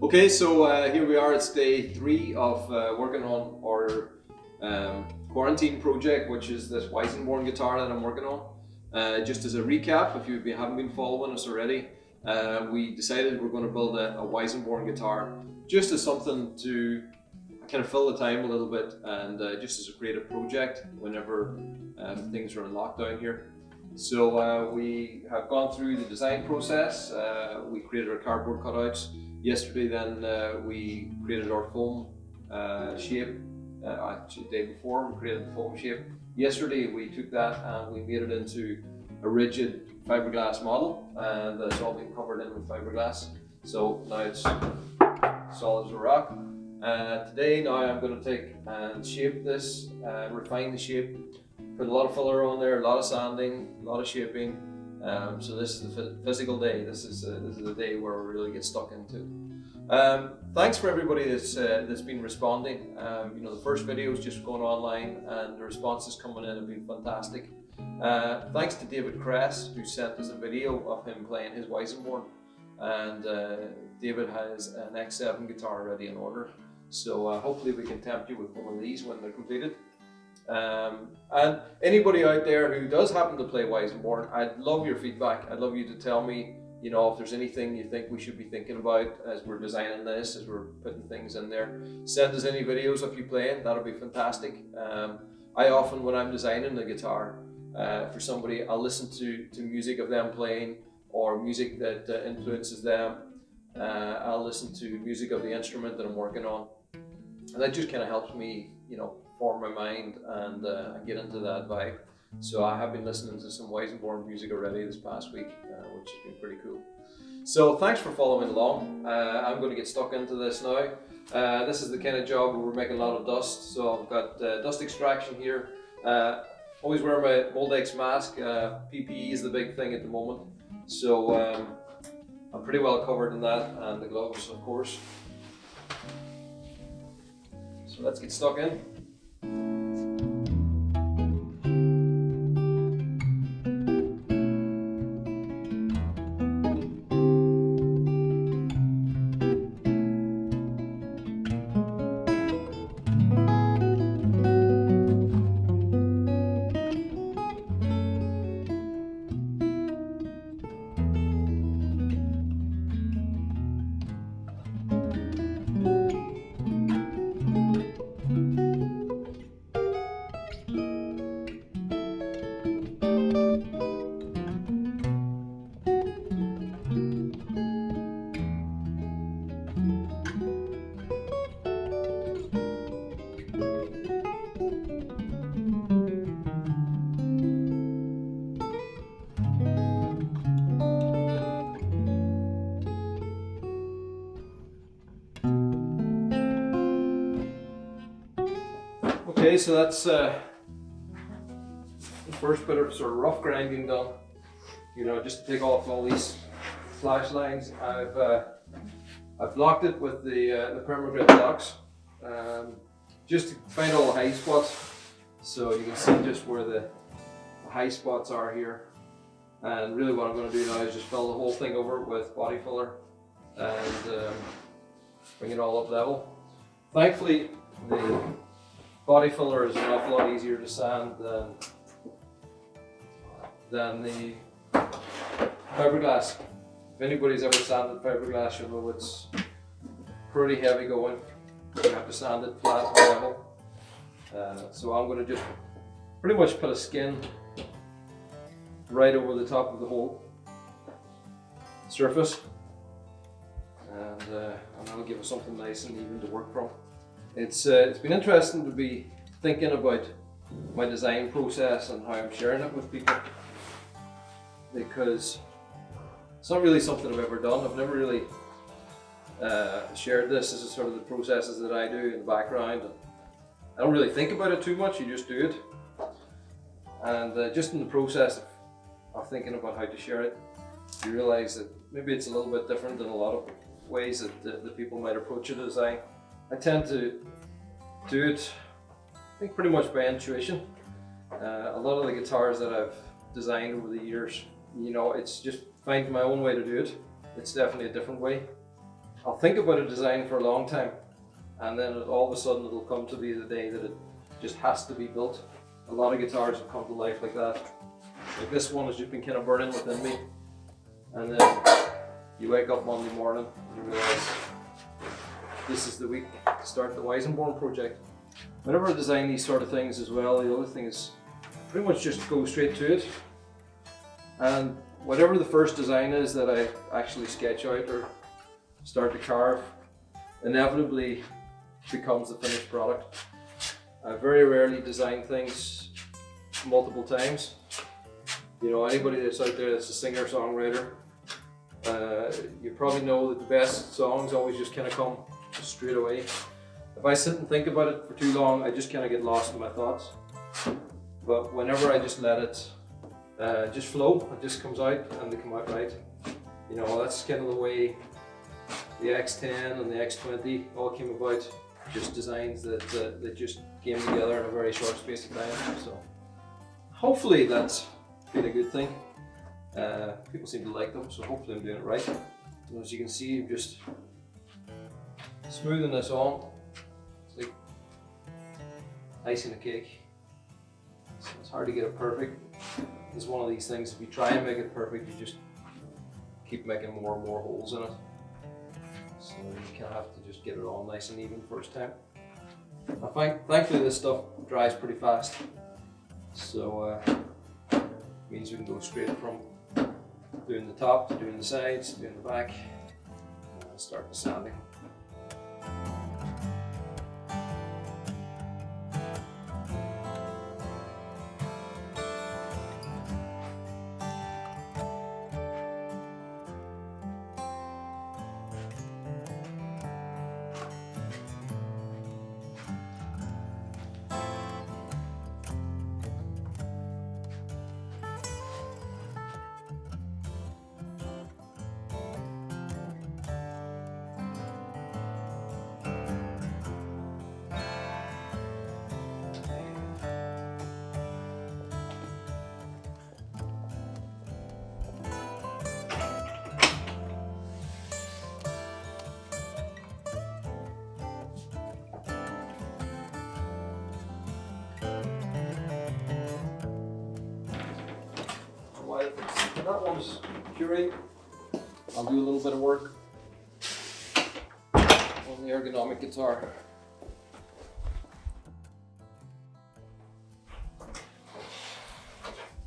Okay, so here we are. It's day 3 of working on our quarantine project, which is this Weissenborn guitar that I'm working on. Just as a recap, if you haven't been following us already, we decided we're going to build a Weissenborn guitar just as something to kind of fill the time a little bit, and just as a creative project whenever things are in lockdown here. So we have gone through the design process. We created our cardboard cutouts. Yesterday then we created our foam shape. Actually the day before we created the foam shape. Yesterday we took that and we made it into a rigid fiberglass model, and it's all been covered in with fiberglass. So now it's solid as a rock. Today now I'm going to take and shape this, refine the shape, put a lot of filler on there, a lot of sanding, a lot of shaping. So this is the physical day. This is the day where we really get stuck into it. Thanks for everybody that's been responding. The first video is just going online, and the responses coming in have been fantastic. Thanks to David Cress, who sent us a video of him playing his Weissenborn, and David has an X7 guitar already in order. So hopefully we can tempt you with one of these when they're completed. And anybody out there who does happen to play Weissenborn, I'd love your feedback. I'd love you to tell me, if there's anything you think we should be thinking about as we're designing this, as we're putting things in there. Send us any videos of you playing, that'll be fantastic. I often, when I'm designing the guitar for somebody, I'll listen to music of them playing, or music that influences them. I'll listen to music of the instrument that I'm working on, and that just kind of helps me, form my mind and get into that vibe. So I have been listening to some Weissenborn music already this past week, which has been pretty cool. So thanks for following along. I'm going to get stuck into this now. This is the kind of job where we're making a lot of dust. So I've got dust extraction here. Always wear my Moldex mask. PPE is the big thing at the moment. So I'm pretty well covered in that, and the gloves, of course. So let's get stuck in. Okay, so that's the first bit of sort of rough grinding done. Just to take off all these flash lines. I've blocked it with the permagrip blocks, just to find all the high spots. So you can see just where the high spots are here. And really what I'm going to do now is just fill the whole thing over with body filler and bring it all up level. Thankfully, the body filler is an awful lot easier to sand than the fiberglass. If anybody's ever sanded fiberglass, you'll know it's pretty heavy going. You have to sand it flat and level. So I'm going to just pretty much put a skin right over the top of the whole surface, and that'll give us something nice and even to work from. It's been interesting to be thinking about my design process and how I'm sharing it with people, because it's not really something I've ever done. I've never really shared this. This is sort of the processes that I do in the background. And I don't really think about it too much, you just do it. And just in the process of thinking about how to share it, you realise that maybe it's a little bit different in a lot of ways that people might approach a design. I tend to do it, I think, pretty much by intuition. A lot of the guitars that I've designed over the years, it's just finding my own way to do it. It's definitely a different way. I'll think about a design for a long time, and then all of a sudden it'll come to be the day that it just has to be built. A lot of guitars have come to life like that. Like this one has just been kind of burning within me, and then you wake up Monday morning and you realize this is the week to start the Weissenborn project. Whenever I design these sort of things as well, the other thing is pretty much just go straight to it, and whatever the first design is that I actually sketch out or start to carve inevitably becomes the finished product. I very rarely design things multiple times. You know, anybody that's out there that's a singer-songwriter, you probably know that the best songs always just kind of come straight away. If I sit and think about it for too long, I just kind of get lost in my thoughts. But whenever I just let it just flow, it just comes out and they come out right. You know, that's kind of the way the X10 and the X20 all came about. Just designs that just came together in a very short space of time. So hopefully that's been a good thing. People seem to like them, so hopefully I'm doing it right. And as you can see, I'm just smoothing this on. It's like icing a cake. So it's hard to get it perfect. It's one of these things, if you try and make it perfect, you just keep making more and more holes in it. So you kind of have to just get it all nice and even first time. Thankfully this stuff dries pretty fast, so means we can go straight from doing the top to doing the sides, doing the back, and start the sanding. That one's curing. I'll do a little bit of work on the ergonomic guitar.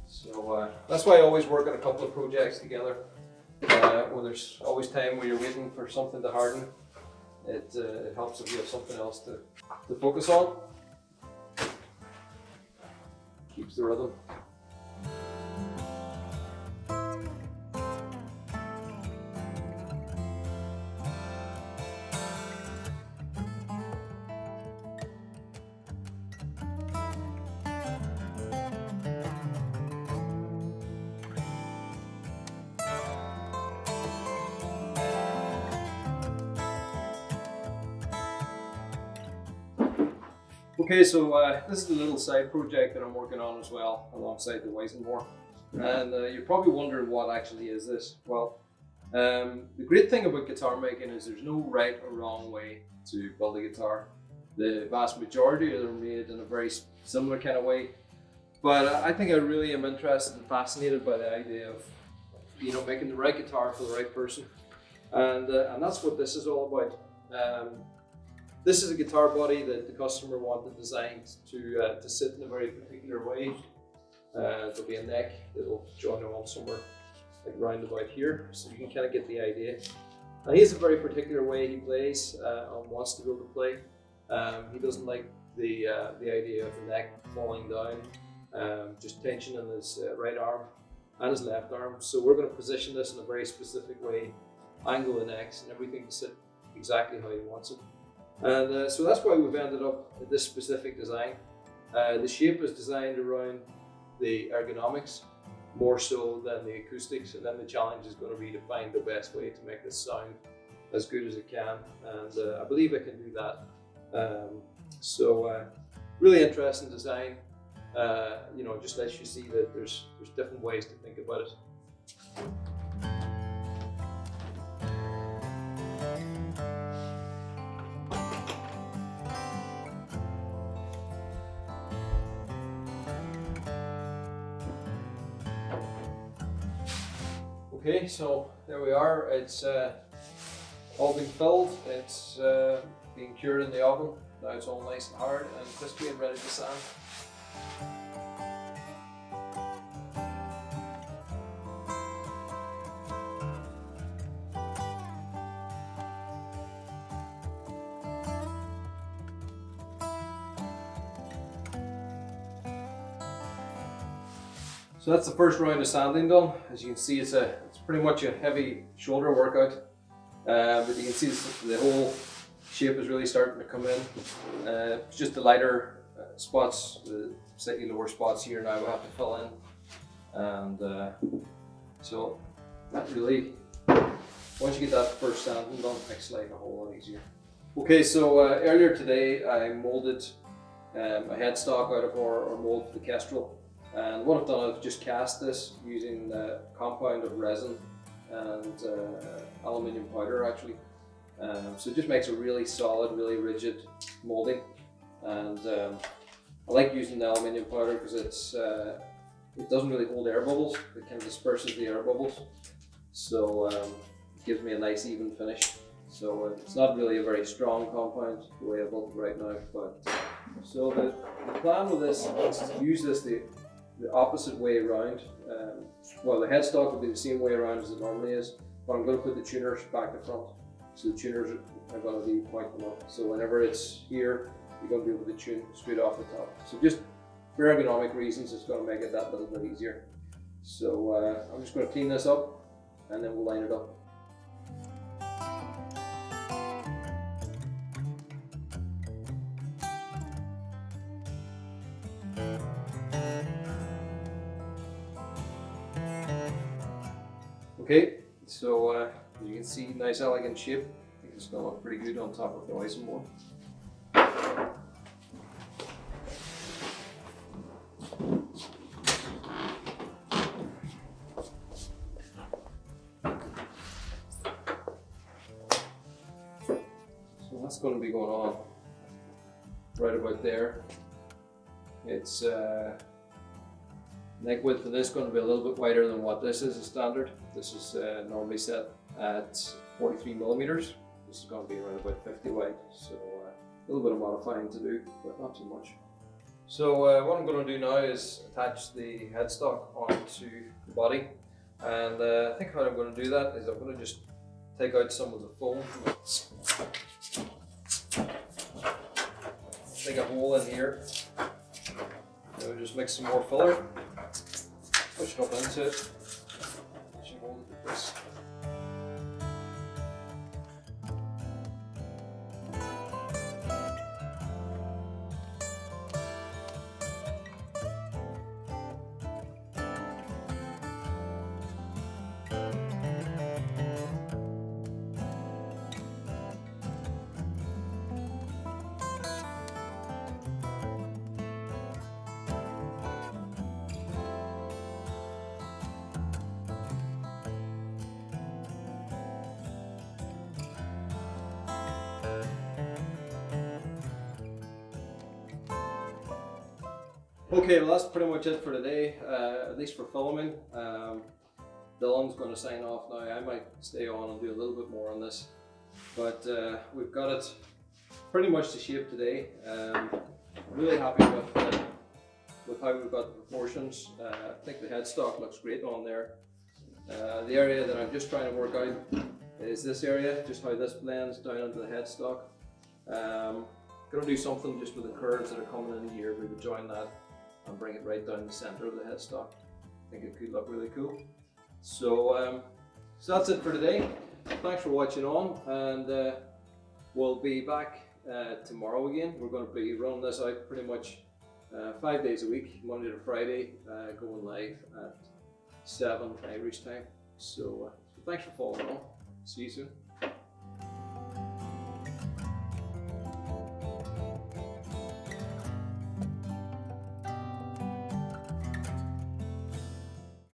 So that's why I always work on a couple of projects together. When there's always time where you're waiting for something to harden, it helps if you have something else to focus on. Keeps the rhythm. Okay, so this is a little side project that I'm working on as well, alongside the Weissenborn. And you're probably wondering what actually is this. Well, the great thing about guitar making is there's no right or wrong way to build a guitar. The vast majority are made in a very similar kind of way. But I think I really am interested and fascinated by the idea of, you know, making the right guitar for the right person. And that's what this is all about. This is a guitar body that the customer wanted designed to sit in a very particular way. There'll be a neck that'll join on somewhere like round about here, so you can kind of get the idea. And he has a very particular way he plays and wants to be able to play. He doesn't like the idea of the neck falling down, just tension in his right arm and his left arm. So we're going to position this in a very specific way, angle the necks and everything to sit exactly how he wants it. And so that's why we've ended up with this specific design. The shape is designed around the ergonomics more so than the acoustics, and then the challenge is going to be to find the best way to make this sound as good as it can, and I believe I can do that. So really interesting design. You know, just lets you see that there's different ways to think about it. Okay, so there we are. It's all been filled. It's being cured in the oven. Now it's all nice and hard and crispy and ready to sand. So that's the first round of sanding done. As you can see, it's pretty much a heavy shoulder workout, but you can see the whole shape is really starting to come in. It's just the lighter spots, the slightly lower spots here now we have to fill in, and so that really, once you get that first sanding done, it makes life a whole lot easier. Okay, so earlier today I molded a headstock out of our mold for the kestrel. And what I've done, I've just cast this using a compound of resin and aluminium powder actually. So it just makes a really solid, really rigid molding. And I like using the aluminium powder because it doesn't really hold air bubbles, it kind of disperses the air bubbles. So it gives me a nice even finish. So it's not really a very strong compound the way I've built it right now. But so the plan with this is to use this the opposite way around. Well, the headstock will be the same way around as it normally is, but I'm going to put the tuners back to front. So the tuners are going to be pointing up. So whenever it's here, you're going to be able to tune straight off the top. So just for ergonomic reasons, it's going to make it that little bit easier. So I'm just going to clean this up and then we'll line it up. Okay, so as you can see, nice elegant shape. I think it's going to look pretty good on top of the Weizen board. So that's going to be going on right about there. It's neck width for this is going to be a little bit wider than what this is a standard. This is normally set at 43 millimeters. This is going to be around about 50 wide, so a little bit of modifying to do, but not too much. So what I'm going to do now is attach the headstock onto the body, and I think how I'm going to do that is I'm going to just take out some of the foam. Make a hole in here. So just mix some more filler. Push it up into it. Push and hold it like this. Okay, well that's pretty much it for today, at least for filming. Dylan's going to sign off now. I might stay on and do a little bit more on this, but we've got it pretty much to shape today. Really happy with how we've got the proportions. I think the headstock looks great on there. The area that I'm just trying to work out is this area, just how this blends down into the headstock. Going to do something just with the curves that are coming in here. We would join that and bring it right down the center of the headstock. I think it could look really cool. So, so that's it for today. Thanks for watching on, and we'll be back tomorrow again. We're going to be running this out pretty much 5 days a week, Monday to Friday, going live at 7 Irish time. So, thanks for following on. See you soon.